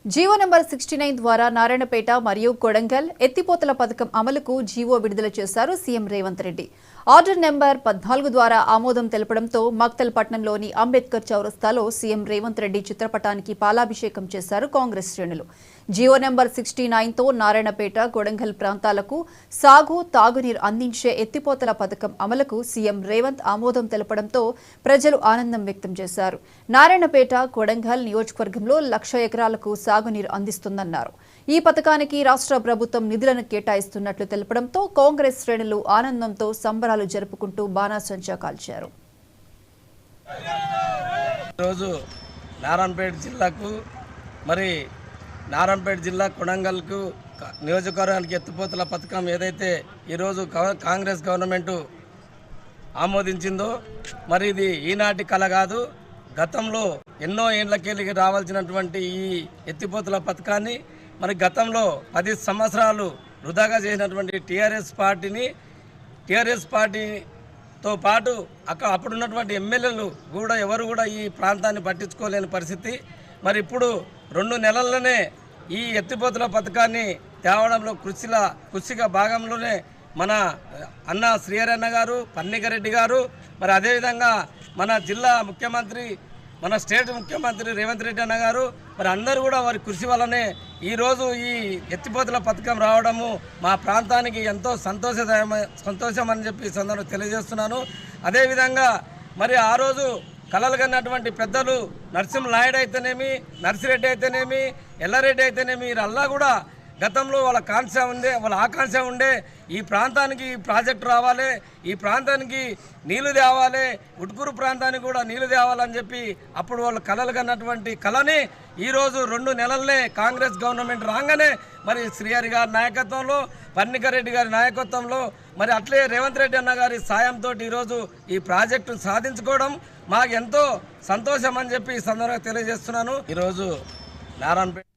GO number 69 ద్వారా నారాయణపేట మరియు కొడంగల్ ఎత్తిపోతల పథకం అమలుకు జీవో విడుదల చేశారు CM Revanth Reddy. Order number 14 ద్వారా ఆమోదం తెలపడంతో మక్తల్ పట్టణంలోని అంబేద్కర్ చౌరస్తాలో సీఎం రేవంత్ రెడ్డి చిత్రపటానికి పాలాభిషేకం చేశారు కాంగ్రెస్ శ్రేణులు. జీవో నెంబర్ 69 తో నారాయణపేట, కొడంగల్ ప్రాంతాలకు సాగు, తాగునీరు అందించే ఎత్తిపోతల పథకం అమలుకు సీఎం రేవంత్ ఆమోదం తెలపడంతో ప్రజలు ఆనందం వ్యక్తం చేశారు. నారాయణపేట, కొడంగల్ నియోజకవర్గంలో 1,00,000 ఎకరాలకు సాగునీరు అందిస్తుందన్నారు. ఈ పథకానికి రాష్ట్ర ప్రభుత్వం నిధులను కేటాయిస్తున్నట్లు తెలపడంతో కాంగ్రెస్ శ్రేణులు ఆనందంతో సంబరాలు జరుపుకుంటూ బాణాసంచా కాల్చారు. ఈరోజు నారాయణపేట జిల్లాకు నారాయణపేట జిల్లా కొడంగల్కు నియోజకవర్గానికి ఎత్తిపోతల పథకం ఏదైతే ఈరోజు కాంగ్రెస్ గవర్నమెంట్ ఆమోదించిందో ఇది ఈనాటి కళ కాదు. గతంలో ఎన్నో ఏళ్లకెళ్ళి రావాల్సినటువంటి ఈ ఎత్తిపోతల పథకాన్ని గతంలో 10 సంవత్సరాలు వృధాగా చేసినటువంటి టీఆర్ఎస్ పార్టీతో పాటు అప్పుడున్నటువంటి ఎమ్మెల్యేలు కూడా ఎవరు కూడా ఈ ప్రాంతాన్ని పట్టించుకోలేని పరిస్థితి. ఇప్పుడు 2 నెలల్లోనే ఈ ఎత్తిపోతల పథకాన్ని తేవడంలో కృషిగా భాగంలోనే మన అన్న శ్రీహరి అన్న గారు, పన్నికరెడ్డి గారు, అదేవిధంగా మన జిల్లా ముఖ్యమంత్రి, మన స్టేట్ ముఖ్యమంత్రి రేవంత్ రెడ్డి అన్న గారు అందరూ కూడా వారి కృషి వల్లనే ఈరోజు ఈ ఎత్తిపోతల పథకం రావడము మా ప్రాంతానికి ఎంతో సంతోషం అని చెప్పి ఈ సందర్భంగా తెలియజేస్తున్నాను. అదేవిధంగా ఆ రోజు కలలు కన్నటువంటి పెద్దలు నరసింహనాయుడు అయితేనేమి, నర్సిరెడ్డి అయితేనేమి, ఎల్లారెడ్డి అయితేనేమి వీళ్ళల్లా కూడా గతంలో వాళ్ళ ఆకాంక్ష ఉండే ఈ ప్రాంతానికి ప్రాజెక్టు రావాలి, ఈ ప్రాంతానికి నీళ్లు తేవాలి, ఉట్కూరు ప్రాంతానికి కూడా నీళ్లు తేవాలని చెప్పి అప్పుడు వాళ్ళు కలలు కన్నటువంటి కళని ఈరోజు 2 నెలలనే కాంగ్రెస్ గవర్నమెంట్ రాగానే శ్రీహరి గారి నాయకత్వంలో, పన్నికరెడ్డి గారి నాయకత్వంలో అట్లే రేవంత్ రెడ్డి అన్న గారి సాయంతో ఈరోజు ఈ ప్రాజెక్టును సాధించుకోవడం మాకు ఎంతో సంతోషం అని చెప్పి ఈ సందర్భంగా తెలియజేస్తున్నాను. ఈరోజు నారాయణపేట